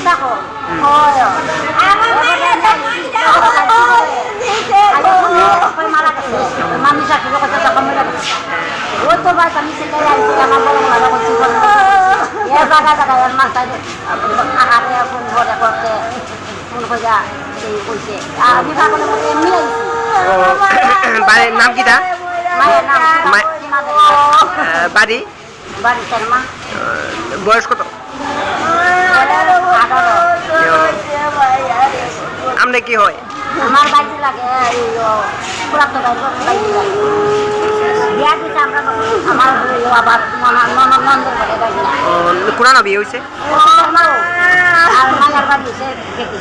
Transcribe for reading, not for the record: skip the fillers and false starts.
থাকো মানুষ আসলে কথা তখন ও তো বাস আমি সেটাই আইছি আমার বড় ভালো করছি এর জায়গা জায়গায় এর মাথায় আহারে ফোন ভরে করতে ফোন কইয়া এই কইছে আমি ভাবলে এমনি আইছি বাড়ির নাম কি তা মায়ের নাম বাড়ি বাড়ি শর্মা বয়স কত আপনি কি হয় আমার বাইরে লাগে পুরাতো বাইরে লাগে বিয়া দিতে আমরা আমার আবার নন্দর করে গাড়ি কোরআন বিয়ে হয়েছে আর মায়ের বাড়ি এসে দেখি